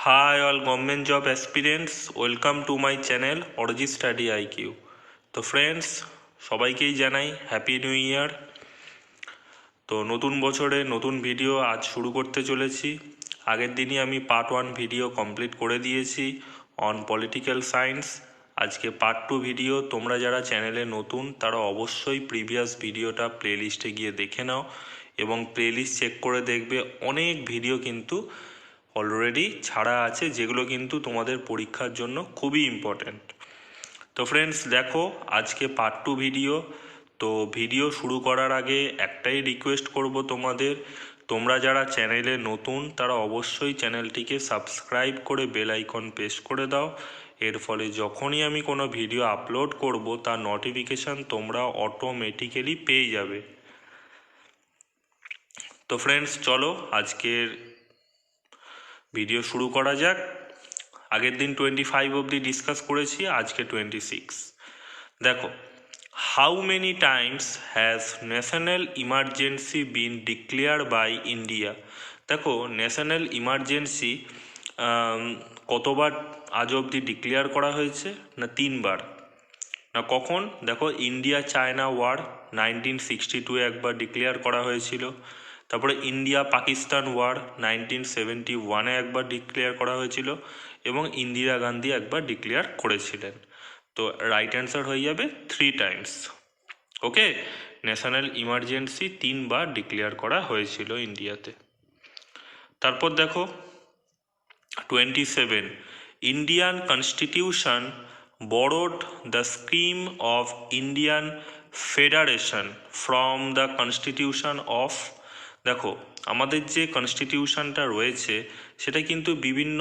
Hi all government job aspirants, welcome to my channel Orji Study IQ. তো friends, সবাইকেই জানাই happy new year. তো নতুন বছরে নতুন ভিডিও আজ শুরু করতে চলেছি। আগের দিনই আমি পার্ট 1 ভিডিও কমপ্লিট করে দিয়েছি অন পলিটিক্যাল সায়েন্স। আজকে পার্ট 2 ভিডিও। তোমরা যারা চ্যানেলে নতুন তারা অবশ্যই প্রিভিয়াস ভিডিওটা প্লেলিস্টে গিয়ে দেখে নাও এবং প্লেলিস্ট চেক করে দেখবে অনেক ভিডিও কিন্তু অলরেডি ছাড়া আছে, যেগুলো কিন্তু তোমাদের পরীক্ষার জন্য খুবই ইম্পর্ট্যান্ট। তো ফ্রেন্ডস দেখো, আজকে পার্ট 2 ভিডিও। তো ভিডিও শুরু করার আগে একটাই রিকোয়েস্ট করব তোমাদের, তোমরা যারা চ্যানেলে নতুন তারা অবশ্যই চ্যানেলটিকে সাবস্ক্রাইব করে বেল আইকন প্রেস করে দাও। এর ফলে যখনই আমি কোনো ভিডিও আপলোড করব তার নোটিফিকেশান তোমরা অটোমেটিক্যালি পেয়ে যাবে। তো ফ্রেন্ডস চলো আজকের ভিডিও শুরু করা যাক। আগের দিন 25 অবধি ডিসকাস করেছি, আজকে 26। দেখো, how many times has national emergency been declared by India. দেখো, ন্যাশনাল ইমার্জেন্সি কতবার আজ অবধি ডিক্লেয়ার করা হয়েছে? না 3বার। না কখন? দেখো, ইন্ডিয়া চায়না ওয়ার 1962 একবার ডিক্লেয়ার করা হয়েছিল। তারপরে ইন্ডিয়া পাকিস্তান ওয়ার 1971 একবার ডিক্লেয়ার করা হয়েছিল এবং ইন্দিরা গান্ধী একবার ডিক্লেয়ার করেছিলেন। তো রাইট অ্যান্সার হয়ে যাবে 3 টাইমস। ওকে, ন্যাশনাল ইমার্জেন্সি 3বার ডিক্লেয়ার করা হয়েছিল ইন্ডিয়াতে। তারপর দেখো 27, Indian constitution borrowed the scheme of Indian Federation from the Constitution of। দেখো, আমাদের যে কনস্টিটিউশনটা রয়েছে সেটা কিন্তু বিভিন্ন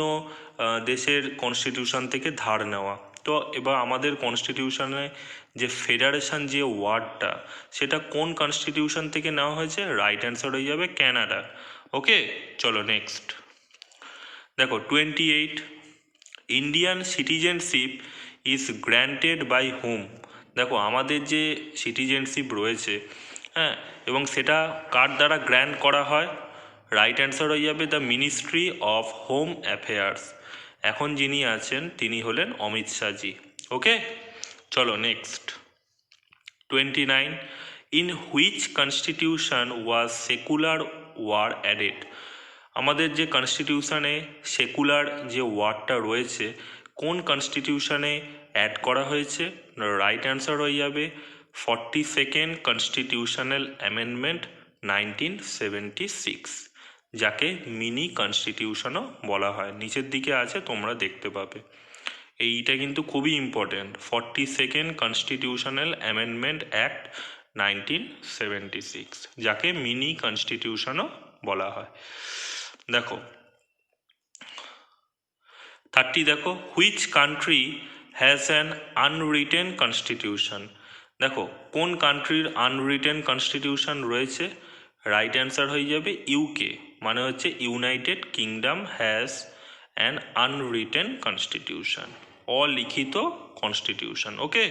দেশের কনস্টিটিউশন থেকে ধার নেওয়া। তো এবার আমাদের কনস্টিটিউশনে যে ফেডারেশন যে ওয়ার্ডটা, সেটা কোন কনস্টিটিউশন থেকে নেওয়া হয়েছে? রাইট অ্যান্সার হয়ে যাবে ক্যানাডা। ওকে, চলো নেক্সট। দেখো 28, Indian citizenship is granted by hmm. দেখো, আমাদের যে সিটিজেনশিপ রয়েছে, হ্যাঁ, এবং সেটা কার দ্বারা গ্র্যান্ট করা হয়? রাইট অ্যান্সার হয়ে যাবে the ministry of home affairs. এখন যিনি আছেন তিনি হলেন অমিত শাহজি। ওকে, চলো next. 29, in which constitution was secular war added. আমাদের যে কনস্টিটিউশনে সেকুলার যে ওয়ার্ডটা রয়েছে কোন কনস্টিটিউশনে অ্যাড করা হয়েছে? রাইট অ্যান্সার হয়ে যাবে 42nd কনস্টিটিউশনাল অ্যামেন্ডমেন্ট 1976, যাকে মিনি কনস্টিটিউশনও বলা হয়। নিচের দিকে আছে, তোমরা দেখতে পাবে। এইটা কিন্তু খুবই important, 42nd constitutional amendment act 1976, যাকে মিনি কনস্টিটিউশনও বলা হয়। দেখো 30, দেখো, which country has an unwritten constitution. দেখো, কোন কান্ট্রির আনরিটেন কনস্টিটিউশন রয়েছে? রাইট অ্যান্সার হয়ে যাবে ইউকে, মানে হচ্ছে United Kingdom has an unwritten constitution, অলিখিত কনস্টিটিউশন। ওকে,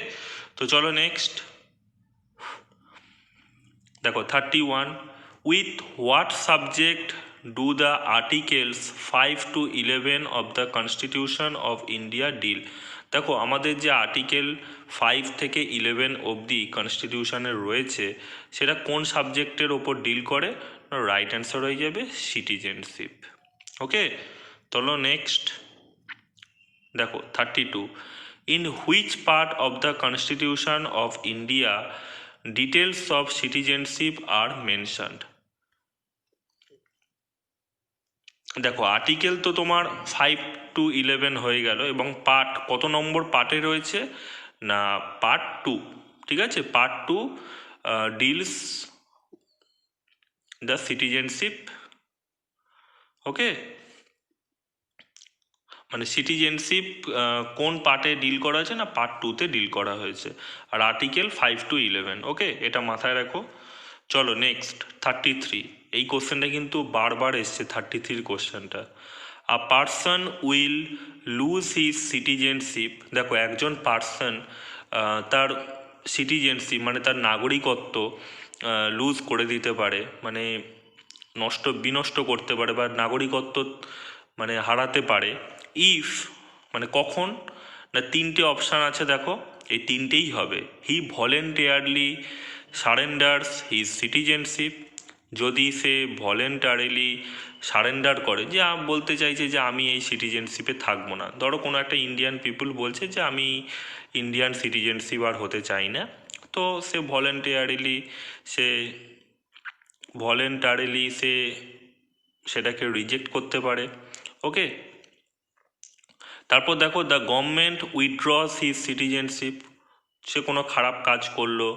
তো চলো নেক্সট। দেখো 31, with what subject do the articles 5 to 11 of the constitution of India deal. দেখো, আমাদের যে আর্টিকেল 5 থেকে 11 অবধি কনস্টিটিউশনের রয়েছে সেটা কোন সাবজেক্টের ওপর ডিল করে? রাইট অ্যান্সার হয়ে যাবে সিটিজেনশিপ। ওকে, চলো নেক্সট। দেখো 32, in which part of the constitution of India details of citizenship are mentioned. দেখো, আর্টিকেল তো তোমার 5 to 11 হয়ে গেল, এবং পার্ট কত নম্বর পার্টে রয়েছে? না পার্ট 2। ঠিক আছে, পার্ট 2 ডিলস দ্য সিটিজেনশিপ। ওকে, মানে সিটিজেনশিপ কোন পার্টে ডিল করা হয়েছে? না পার্ট 2তে ডিল করা হয়েছে, আর আর্টিকেল 5 to 11। ওকে, এটা মাথায় রাখো। চলো নেক্সট 33। এই কোশ্চেনটা কিন্তু বারবার এসছে, 33 কোশ্চেনটা। A person will lose his citizenship. দেখো, একজন পার্সন তার সিটিজেনশিপ মানে তার নাগরিকত্ব লুজ করে দিতে পারে, মানে বিনষ্ট করতে পারে, বা নাগরিকত্ব মানে হারাতে পারে ইফ মানে কখন না তিনটে অপশান আছে দেখো, এই তিনটেই হবে। হি ভলেন্টিয়ারলি সারেন্ডার্স হিজ সিটিজেনশিপ, যদি সে ভলেন্টারিলি সারেন্ডার করে, যে বলতে চাইছে যে আমি এই সিটিজেনশিপে থাকবো না। ধরো কোনো একটা ইন্ডিয়ান পিপুল বলছে যে আমি ইন্ডিয়ান সিটিজেনশিপ আর হতে চাই না, তো সে ভলেন্টারিলি সে সেটাকে রিজেক্ট করতে পারে। ওকে, তারপর দেখো the government withdraws his citizenship, সে কোনো খারাপ কাজ করলো,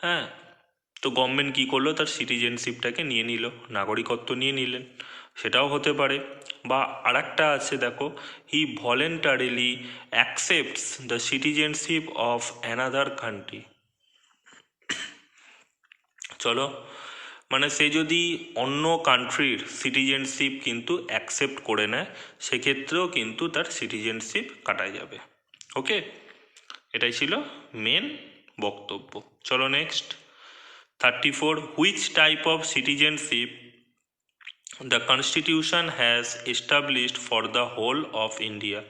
হ্যাঁ, তো গভর্নমেন্ট কী করলো, তার সিটিজেনশিপটাকে নিয়ে নিল, নাগরিকত্ব নিয়ে নিলেন, সেটাও হতে পারে। বা আরেকটা আছে দেখো, he voluntarily accepts the citizenship of another country. চলো, মানে সে যদি অন্য কান্ট্রির সিটিজেনশিপ কিন্তু অ্যাকসেপ্ট করে নেয়, সেক্ষেত্রেও কিন্তু তার সিটিজেনশিপ কাটা যাবে। ওকে, এটাই ছিল মেন বক্তব্য। চলো next 34, which type of citizenship the constitution has established for the whole of India.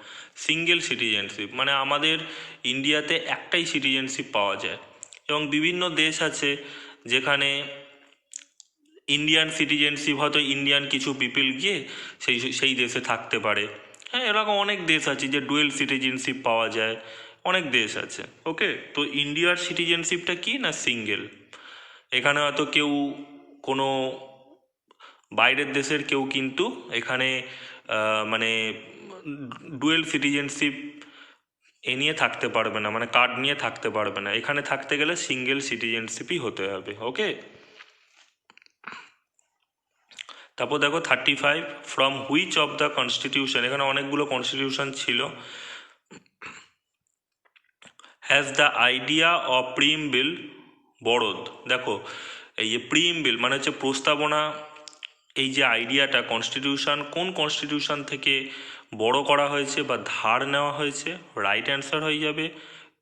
Single citizenship মানে আমাদের ইন্ডিয়াতে একটাই সিটিজেনশিপ পাওয়া যায়, এবং বিভিন্ন দেশ আছে যেখানে ইন্ডিয়ান সিটিজেনশিপ হয়তো ইন্ডিয়ান কিছু পিপল গিয়ে সেই দেশে থাকতে পারে। হ্যাঁ, এরকম অনেক দেশ আছে যে ডুয়েল সিটিজেনশিপ পাওয়া যায়, অনেক দেশ আছে। ওকে, তো ইন্ডিয়ার সিটিজেনশিপটা কি না সিঙ্গেল। এখানে হয়তো কেউ কোনো বাইরের দেশের কেউ কিন্তু এখানে মানে ডুয়েল সিটিজেনশিপ নিয়ে থাকতে পারবে না, মানে কার্ড নিয়ে থাকতে পারবে না। এখানে থাকতে গেলে সিঙ্গেল সিটিজেনশিপই হতে হবে। ওকে, তারপর দেখো 35, from which of the constitution, এখানে অনেকগুলো কনস্টিটিউশন ছিল, has the idea of preamble বরোদ। দেখো এই যে প্রিএমবেল মানে হচ্ছে প্রস্তাবনা, এই যে আইডিয়াটা কনস্টিটিউশন কোন কনস্টিটিউশন থেকে বড় করা হয়েছে বা ধার নেওয়া হয়েছে, রাইট অ্যান্সার হয়ে যাবে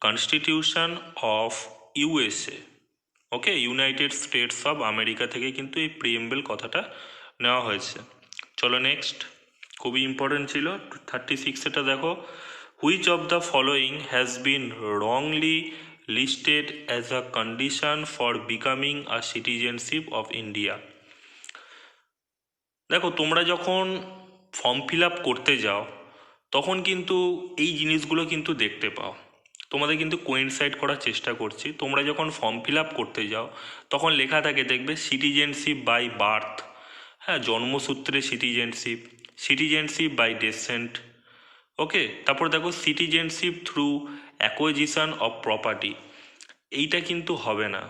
constitution of USA. Okay, United states of America থেকে কিন্তু এই প্রিএমবেল কথাটা নেওয়া হয়েছে। চলো নেক্সট, খুবই ইম্পর্টেন্ট ছিল 36, এটা দেখো, which of the following has been wrongly listed as a condition for becoming a citizenship of India. দেখো তোমরা যখন ফর্ম ফিল আপ করতে যাও তখন কিন্তু এই জিনিসগুলো কিন্তু দেখতে পাও, তোমাদের কিন্তু কোইনসাইড করার চেষ্টা করছি। তোমরা যখন ফর্ম ফিল আপ করতে যাও তখন লেখা থাকে দেখবে সিটিজেনশিপ বাই বার্থ, হ্যাঁ, জন্মসূত্রে সিটিজেনশিপ, সিটিজেনশিপ বাই ডেসেন্ট। ওকে, তারপর দেখো citizenship through acquisition of property, এইটা কিন্তু হবে না।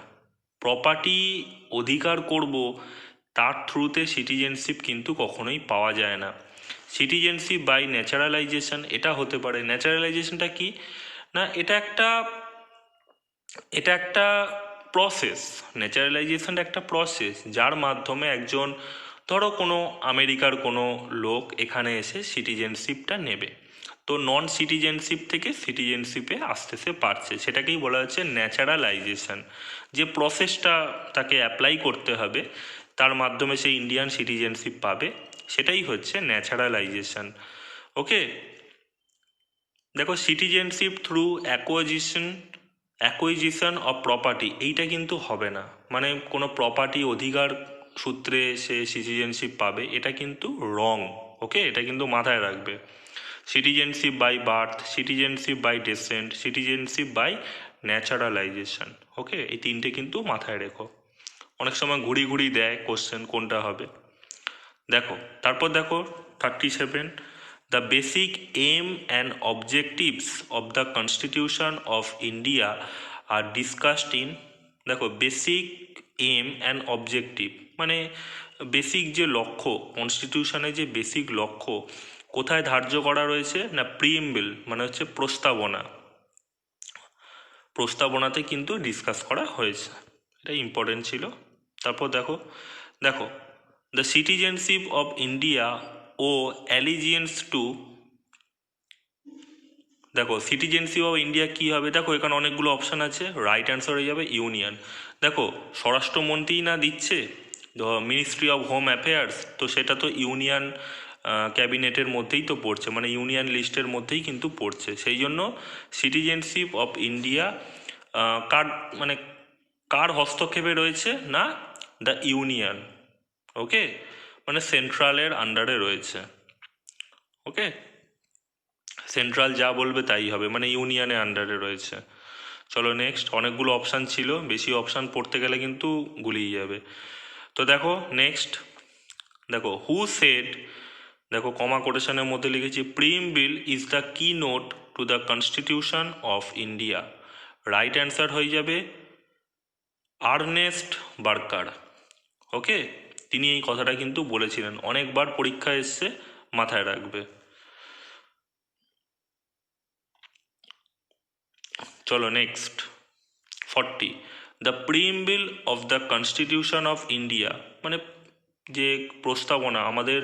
প্রপার্টি অধিকার করব তার থ্রুতে সিটিজেনশিপ কিন্তু কখনোই পাওয়া যায় না। সিটিজেনশিপ বাই ন্যাচারালাইজেশন, এটা হতে পারে। ন্যাচারালাইজেশনটা কি না, এটা একটা প্রসেস। ন্যাচারালাইজেশনটা একটা প্রসেস যার মাধ্যমে একজন, ধরো কোনো আমেরিকার কোনো লোক এখানে এসে সিটিজেনশিপটা নেবে, তো নন সিটিজেনশিপ থেকে সিটিজেনশিপে আসতে সে পারছে, সেটাকেই বলা হচ্ছে ন্যাচারালাইজেশন। যে প্রসেসটা তাকে অ্যাপ্লাই করতে হবে তার মাধ্যমে সে ইন্ডিয়ান সিটিজেনশিপ পাবে, সেটাই হচ্ছে ন্যাচারালাইজেশন। ওকে, দেখো citizenship through acquisition of property, এইটা কিন্তু হবে না, মানে কোনো প্রপার্টি অধিকার সূত্রে সে সিটিজেনশিপ পাবে, এটা কিন্তু রং। ওকে, এটা কিন্তু মাথায় রাখবে। Citizenship by birth, citizenship by descent, citizenship by naturalisation. Okay, এই তিনটে কিন্তু মাথায় রেখো, অনেক সময় ঘুরি দেয় কোশ্চেন কোনটা হবে। দেখো তারপর দেখো 37, the basic aim and objectives of the constitution of India are discussed in. দেখো বেসিক এম অ্যান্ড অবজেক্টিভ মানে বেসিক যে লক্ষ্য, কনস্টিটিউশনের যে বেসিক লক্ষ্য কোথায় ধার্য করা রয়েছে না প্রিএমবেল মানে হচ্ছে প্রস্তাবনাতে কিন্তু ডিসকাস করা হয়েছে, এটা ইম্পর্টেন্ট ছিল। তারপর দেখো দেখো the citizenship of India owe allegiance to. দেখো সিটিজেনশিপ অফ ইন্ডিয়া কী হবে, দেখো এখানে অনেকগুলো অপশান আছে, রাইট অ্যান্সার হয়ে যাবে ইউনিয়ন। দেখো স্বরাষ্ট্রমন্ত্রী না দিচ্ছে, মিনিস্ট্রি অফ হোম অ্যাফেয়ার্স, তো সেটা তো ইউনিয়ন ক্যাবিনেটের মধ্যেই তো পড়ছে, মানে ইউনিয়ন লিস্টের মধ্যেই কিন্তু পড়ছে। সেই জন্য সিটিজেনশিপ অফ ইন্ডিয়া কার মানে কার হস্তক্ষেপে রয়েছে না দ্য ইউনিয়ন, ওকে, মানে সেন্ট্রালের আন্ডারে রয়েছে, ওকে, সেন্ট্রাল যা বলবে তাই হবে, মানে ইউনিয়নের আন্ডারে রয়েছে। চলো নেক্সট, অনেকগুলো অপশান ছিল, বেশি অপশান পড়তে গেলে কিন্তু গুলিয়ে যাবে। তো দেখো নেক্সট, দেখো হু সেড, দেখো কমা কোটেশনের মধ্যে লিখেছি প্রিএমবিল ইজ দ্য কি note to the constitution of India. Right answer হয়ে যাবে আর্নেস্ট বার্কার, ওকে, তিনি এই কথাটা কিন্তু বলেছিলেন, অনেকবার পরীক্ষা এসছে, মাথায় রাখবে। চলো next 40, the preamble of the constitution of India, মানে যে প্রস্তাবনা, আমাদের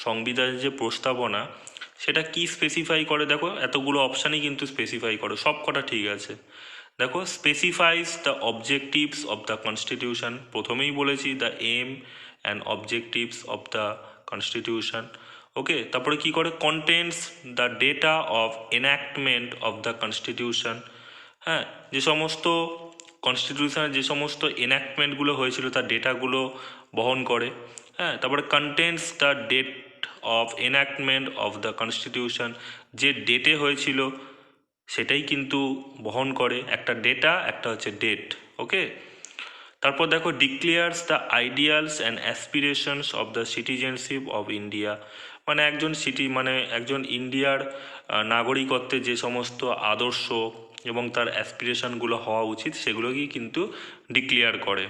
সংবিধানের যে প্রস্তাবনা, সেটা কি স্পেসিফাই করে, দেখো এতগুলো অপশানই কিন্তু স্পেসিফাই করে, সব কটা ঠিক আছে। দেখো specifies the objectives of the constitution, প্রথমেই বলেছি the aim and objectives of the constitution, okay, তারপরে কি করে contents the date of enactment of the constitution, হ্যাঁ, যে সমস্ত কনস্টিটিউশনের যে সমস্ত এনাক্টমেন্টগুলো হয়েছিল তার ডেটাগুলো বহন করে, হ্যাঁ, তারপরে contents the date of enactment of the constitution, যে ডেটে হয়েছিল সেটাই কিন্তু বহন করে, একটা ডেটা একটা হচ্ছে ডেট, ওকে। তারপর দেখো declares the ideals and aspirations of the citizenship of India, মানে একজন ইন্ডিয়ার নাগরিকত্বের যে সমস্ত আদর্শ এবং তার অ্যাসপিরেশনগুলো হওয়া উচিত সেগুলোকেই কিন্তু ডিক্লেয়ার করে,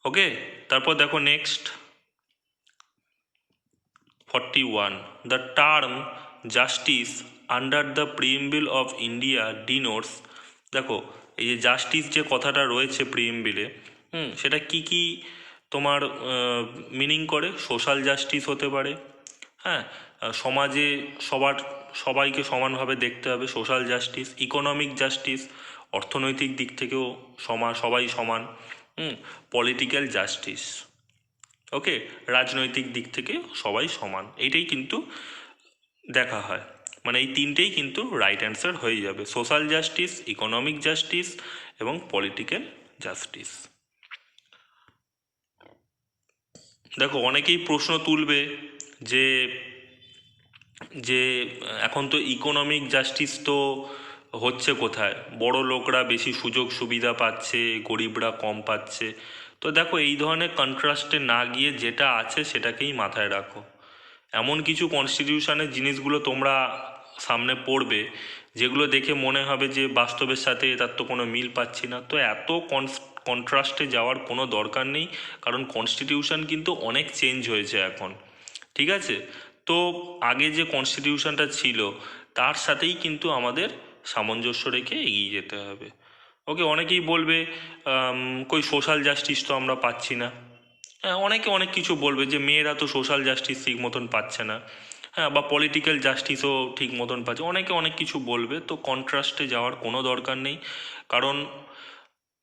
ওকে। তারপর দেখো next 41, the term justice under the preamble of India denotes, দেখো এই যে জাস্টিস যে কথাটা রয়েছে প্রিএমবিলে, সেটা কি কি তোমার মিনিং করে, সোশ্যাল জাস্টিস হতে পারে, হ্যাঁ, সমাজে সবাইকে সমানভাবে দেখতে হবে, সোশ্যাল জাস্টিস, ইকোনমিক জাস্টিস, অর্থনৈতিক দিক থেকেও সবাই সমান, পলিটিক্যাল জাস্টিস, ওকে, রাজনৈতিক দিক থেকে সবাই সমান, এইটাই কিন্তু দেখা হয়, মানে এই তিনটেই কিন্তু রাইট অ্যান্সার হয়ে যাবে, সোশ্যাল জাস্টিস, ইকোনমিক জাস্টিস এবং পলিটিক্যাল জাস্টিস। দেখো অনেকেই প্রশ্ন তুলবে যে যে এখন তো ইকোনমিক জাস্টিস তো হচ্ছে কোথায়, বড় লোকরা বেশি সুযোগ সুবিধা পাচ্ছে, গরিবরা কম পাচ্ছে। তো দেখো এই ধরনের কন্ট্রাস্টে না গিয়ে যেটা আছে সেটাকেই মাথায় রাখো। এমন কিছু কনস্টিটিউশনের জিনিসগুলো তোমরা সামনে পড়বে যেগুলো দেখে মনে হবে যে বাস্তবের সাথে তার তো কোনো মিল পাচ্ছি না, তো এত কন্ট্রাস্টে যাওয়ার কোনো দরকার নেই, কারণ কনস্টিটিউশন কিন্তু অনেক চেঞ্জ হয়েছে এখন, ঠিক আছে। তো আগে যে কনস্টিটিউশনটা ছিল তার সাথেই কিন্তু আমাদের সামঞ্জস্য রেখে এগিয়ে যেতে হবে, ওকে। অনেকেই বলবে কই সোশ্যাল জাস্টিস তো আমরা পাচ্ছি না, হ্যাঁ, অনেকে অনেক কিছু বলবে যে মেয়েরা তো সোশ্যাল জাস্টিস ঠিক মতন পাচ্ছে না, হ্যাঁ, বা পলিটিক্যাল জাস্টিসও ঠিক মতন পাচ্ছে, অনেকে অনেক কিছু বলবে, তো কন্ট্রাস্টে যাওয়ার কোনো দরকার নেই, কারণ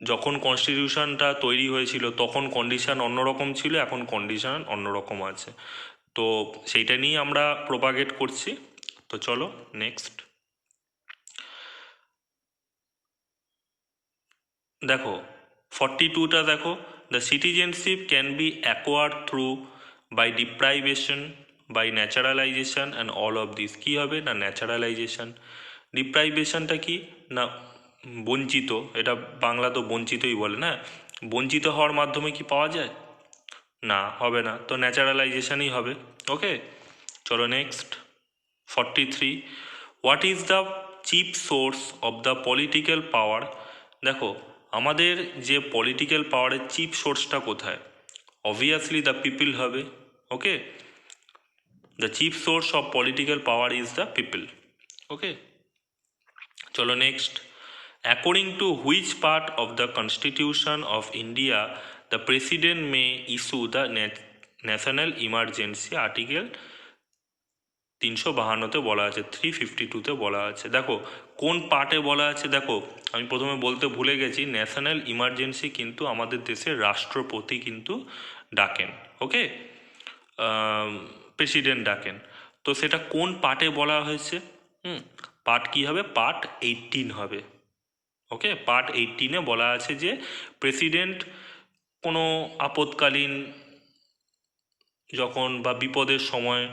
যখন কনস্টিটিউশনটা তৈরি হয়েছিল তখন কন্ডিশন অন্যরকম ছিল, এখন কন্ডিশন অন্যরকম আছে, তো সেইটা নিয়ে আমরা প্রোপাগেট করছি। তো চলো নেক্সট দেখো 42টা দেখো, the citizenship can be acquired through by deprivation, by naturalisation and all of this, কী হবে না ন্যাচারালাইজেশন। ডিপ্রাইভেশনটা কি না বঞ্চিত, এটা বাংলা তো বঞ্চিতই বলে না, বঞ্চিত হওয়ার মাধ্যমে কি পাওয়া যায়, না হবে না, তো ন্যাচারালাইজেশনই হবে, ওকে। চলো next 43, what is the chief source of the political পাওয়ার, দেখো আমাদের যে পলিটিক্যাল পাওয়ারের চিফ সোর্সটা কোথায়, অবভিয়াসলি দ্য পিপল হবে, okay, the chief source of political power is the people, okay. চলো next, according to which part of the constitution of India the president may issue the national emergency, article 352-তে বলা আছে, 352-তে বলা আছে, দেখো কোন পার্টে বলা আছে, দেখো আমি প্রথমে বলতে ভুলে গেছি, ন্যাশনাল ইমার্জেন্সি কিন্তু আমাদের দেশের রাষ্ট্রপতি কিন্তু ডাকেন, ওকে। প্রেসিডেন্ট ডাকেন। তো সেটা কোন পার্টে বলা হয়েছে? পার্ট কী হবে? পার্ট 18 হবে। ওকে, পার্ট 18-এ বলা আছে যে প্রেসিডেন্ট কোনো আপৎকালীন যখন বা বিপদের সময়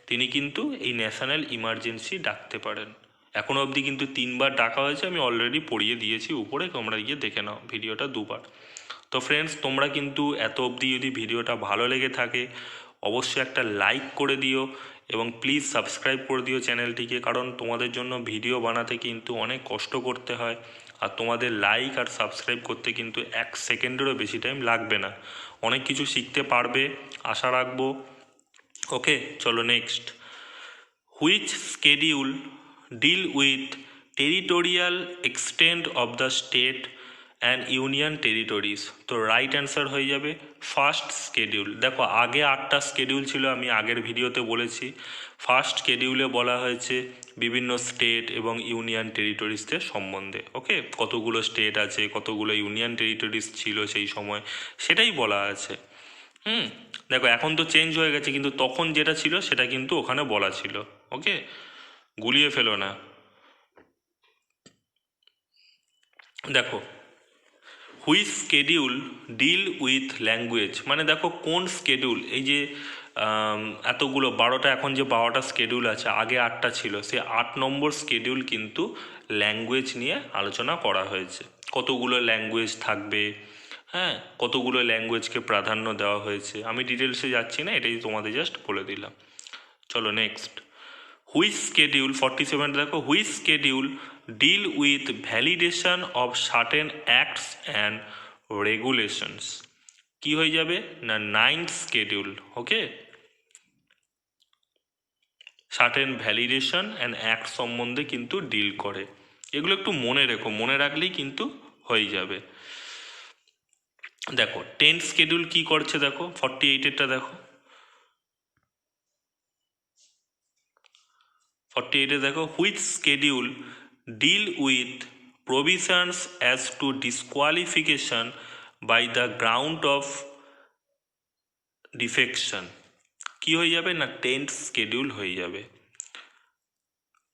তিনি কিন্তু এই ন্যাশনাল ইমার্জেন্সি ডাকতে পারেন। এখনও অবধি কিন্তু 3বার ডাকা হয়েছে, আমি অলরেডি পড়িয়ে দিয়েছি উপরে, তোমরা গিয়ে দেখে নাও ভিডিওটা 2বার। তো ফ্রেন্ডস, তোমরা কিন্তু এত অবধি যদি ভিডিওটা ভালো লেগে থাকে অবশ্যই একটা লাইক করে দিও এবং প্লিজ সাবস্ক্রাইব করে দিও চ্যানেলটিকে, কারণ তোমাদের জন্য ভিডিও বানাতে কিন্তু অনেক কষ্ট করতে হয়, আর তোমাদের লাইক আর সাবস্ক্রাইব করতে কিন্তু 1 সেকেন্ডেরও বেশি টাইম লাগবে না, অনেক কিছু শিখতে পারবে আশা রাখবো। ওকে, চলো next. Which schedule deal with territorial extent of the state and union territories? তো রাইট অ্যান্সার হয়ে যাবে ফার্স্ট স্কেডিউল। দেখো, আগে 8টা স্কেডিউল ছিল, আমি আগের ভিডিওতে বলেছি। ফার্স্ট স্কেডিউলে বলা হয়েছে বিভিন্ন স্টেট এবং ইউনিয়ন টেরিটরিজদের সম্বন্ধে। ওকে, কতগুলো স্টেট আছে, কতগুলো ইউনিয়ন টেরিটরিজ ছিল সেই সময়, সেটাই বলা আছে। দেখো, এখন তো চেঞ্জ হয়ে গেছে, কিন্তু তখন যেটা ছিল সেটা কিন্তু ওখানে বলা ছিল। ওকে, গুলিয়ে ফেলো না। দেখো, which schedule deal with language, মানে দেখো কোন স্কেডিউল, এই যে এতগুলো 12টা, এখন যে 12টা স্কেডিউল আছে, আগে 8টা ছিল, সে 8 নম্বর স্কেডিউল কিন্তু ল্যাঙ্গুয়েজ নিয়ে আলোচনা করা হয়েছে। কতগুলো ল্যাঙ্গুয়েজ থাকবে, হ্যাঁ, কতগুলো ল্যাঙ্গুয়েজকে প্রাধান্য দেওয়া হয়েছে, আমি ডিটেলসে যাচ্ছি না, এটাই তোমাদের জাস্ট বলে দিলাম। চলো নেক্সট। হুইচ স্কেডিউল 47 দেখো, which schedule deal with validation of certain acts and regulations? কি হয়ে যাবে না 9th schedule. Okay, certain validation and act সম্বন্ধে কিন্তু ডিল করে। এগুলো একটু মনে রেখো, মনে রাখলেই কিন্তু হয়ে যাবে। দেখো 10th স্কেডিউল কি করছে, দেখো 48-এরটা দেখো, 48-এ দেখো, which schedule deal with provisions as to disqualification by the ground of defection? কি হয়ে যাবে না 10th স্কেডিউল হয়ে যাবে।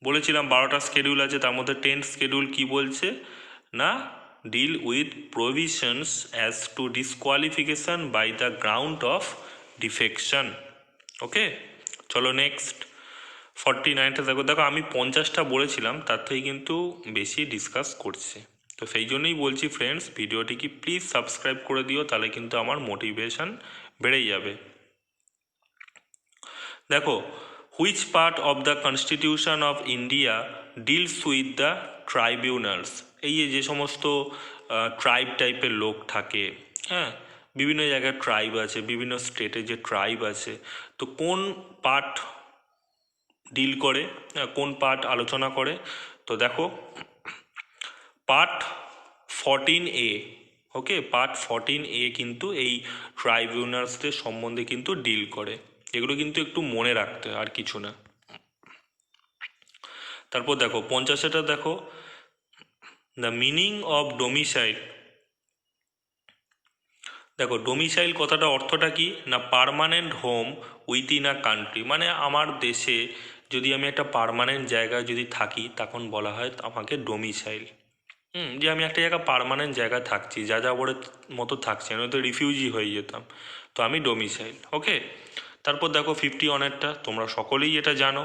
বলেছিলাম 12টা স্কেডিউল আছে, তার মধ্যে 10th স্কেডিউল কি বলছে না deal with provisions as to disqualification by the ground of defection. Okay, চলো নেক্সট। 49টা দেখো, দেখো আমি 50টা বলেছিলাম, তার থেকে কিন্তু বেশি ডিসকাস করছে, তো সেই জন্যই বলছি ফ্রেন্ডস, ভিডিওটি কি প্লিজ সাবস্ক্রাইব করে দিও, তাহলে কিন্তু আমার মোটিভেশন বেড়ে যাবে। দেখো, which part of the constitution of India deals with the tribunals? এই যে সমস্ত ট্রাইব টাইপের লোক থাকে, হ্যাঁ, বিভিন্ন জায়গায় ট্রাইব আছে, বিভিন্ন স্টেটে যে ট্রাইব আছে, তো কোন পার্ট ডিল করে, কোন পার্ট আলোচনা করে? তো দেখো, পার্ট 14A। ওকে, পার্ট 14A কিন্তু এই ট্রাইব্যুনালসদের সম্বন্ধে কিন্তু ডিল করে। এগুলো কিন্তু একটু মনে রাখতে হয়, আর কিছু না। তারপর দেখো 50-এটা দেখো, দ্য মিনিং অফ ডোমিসাইল। দেখো, ডোমিসাইল কথাটা অর্থটা কি না পার্মানেন্ট হোম উইথিন আ কান্ট্রি, মানে আমার দেশে যদি আমি একটা পার্মানেন্ট জায়গায় যদি থাকি, তখন বলা হয় আমাকে ডোমিসাইল। যে আমি একটা জায়গা পার্মানেন্ট জায়গায় থাকছি, যা যাবরের মতো থাকছি, আমি তো রিফিউজি হয়ে যেতাম, তো আমি ডোমিসাইল। ওকে, তারপর দেখো 51-এরটা, তোমরা সকলেই এটা জানো।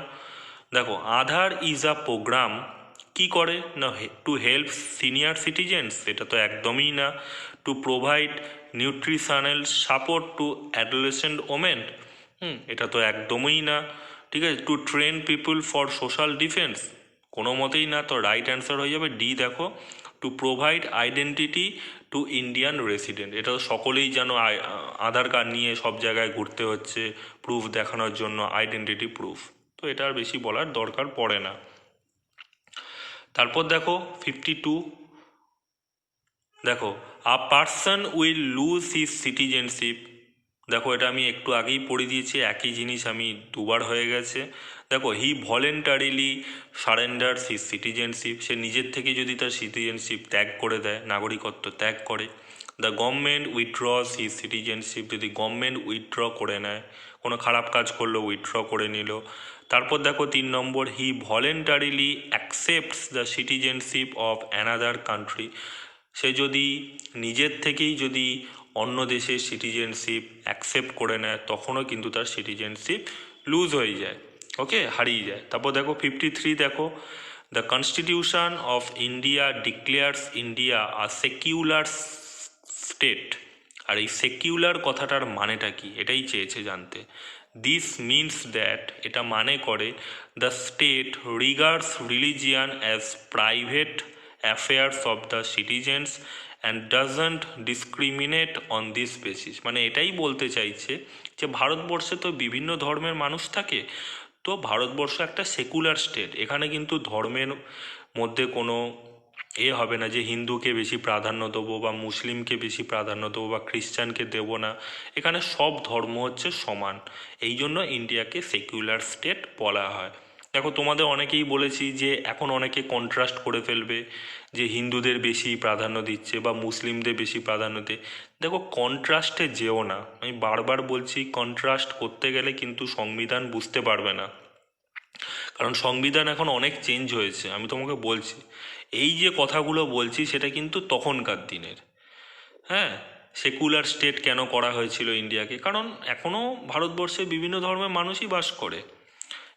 দেখো, আধার ইজ আ প্রোগ্রাম কি করে না টু হেল্প সিনিয়র সিটিজেন্স, এটা তো একদমই না। To provide nutritional support to adolescent women, এটা তো একদমই না। ঠিক আছে, to train people for social defence, কোনো মতেই না। তো রাইট অ্যান্সার হয়ে যাবে ডি। দেখো, to provide identity two Indian resident, এটা তো সকলেই জানো, আধার কার্ড নিয়ে সব জায়গায় ঘুরতে হচ্ছে প্রুফ দেখানোর জন্য, আইডেন্টিটি প্রুফ, তো এটা আর বেশি বলার দরকার পড়ে না। তারপর দেখো 52, দেখো, a person will lose his citizenship. দেখো, এটা আমি একটু আগেই পড়ে দিয়েছি, একই জিনিস আমি 2বার হয়ে গেছে। দেখো, he voluntarily surrender his citizenship, সে নিজের থেকে যদি তার সিটিজেনশিপ ত্যাগ করে দেয়, নাগরিকত্ব ত্যাগ করে। The government withdraws his citizenship, যদি গভর্নমেন্ট উইথড্র করে নেয় কোনো খারাপ কাজ করলো উইথড্র করে নিল। তারপর দেখো 3 number, he voluntarily accepts the citizenship of another country. সে যদি নিজের থেকেই যদি অন্য দেশের সিটিজেনশিপ অ্যাকসেপ্ট করে নেয় তখনও কিন্তু তার সিটিজেনশিপ লুজ হয়ে যায়, ওকে, হারিয়ে যায়। তারপর দেখো 53 দেখো, the constitution of India declares India a secular state. আর এই সেকিউলার কথাটার মানেটা কি, এটাই চেয়েছে জানতে। দিস মিনস দ্যাট, এটা মানে করে, the state regards religion as private affairs of the citizens and doesn't discriminate on this basis. মানে এটাই বলতে চাইছে যে ভারতবর্ষে তো বিভিন্ন ধর্মের মানুষ থাকে, তো ভারতবর্ষ একটা সেকুলার স্টেট, এখানে কিন্তু ধর্মের মধ্যে কোনো হবে না যে হিন্দুকে বেশি প্রাধান্য দেবো বা মুসলিমকে বেশি প্রাধান্য দেবো বা খ্রিস্টানকে দেবো না, এখানে সব ধর্ম হচ্ছে সমান, এই জন্য ইন্ডিয়াকে সেকুলার স্টেট বলা হয়। দেখো তোমাদের অনেকেই বলেছি যে এখন অনেকে কন্ট্রাস্ট করে ফেলবে যে হিন্দুদের বেশি প্রাধান্য দিচ্ছে বা মুসলিমদের বেশি প্রাধান্য দেয়। দেখো কন্ট্রাস্টে যেও না, আমি বারবার বলছি কন্ট্রাস্ট করতে গেলে কিন্তু সংবিধান বুঝতে পারবে না, কারণ সংবিধান এখন অনেক চেঞ্জ হয়েছে। আমি তোমাকে বলছি এই যে কথাগুলো বলছি সেটা কিন্তু তখনকার দিনের। হ্যাঁ, সেকুলার স্টেট কেন করা হয়েছিল ইন্ডিয়াকে, কারণ এখনও ভারতবর্ষে বিভিন্ন ধর্মের মানুষই বাস করে,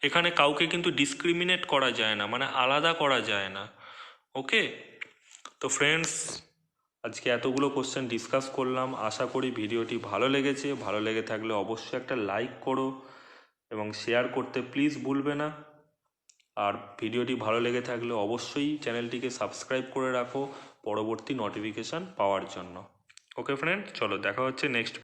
এখানে কাউকে কিন্তু ডিসক্রিমিনেট করা যায় না, মানে আলাদা করা যায় না, ওকে। তো ফ্রেন্ডস, আজকে এতগুলো কোশ্চেন ডিসকাস করলাম, আশা করি ভিডিওটি ভালো লেগেছে। ভালো লেগে থাকলে অবশ্যই একটা লাইক করো এবং শেয়ার করতে প্লিজ ভুলবে না। আর ভিডিওটি ভালো লেগে থাকলে অবশ্যই চ্যানেলটিকে সাবস্ক্রাইব করে রাখো পরবর্তী নোটিফিকেশান পাওয়ার জন্য। ওকে ফ্রেন্ড, চলো দেখা হচ্ছে নেক্সট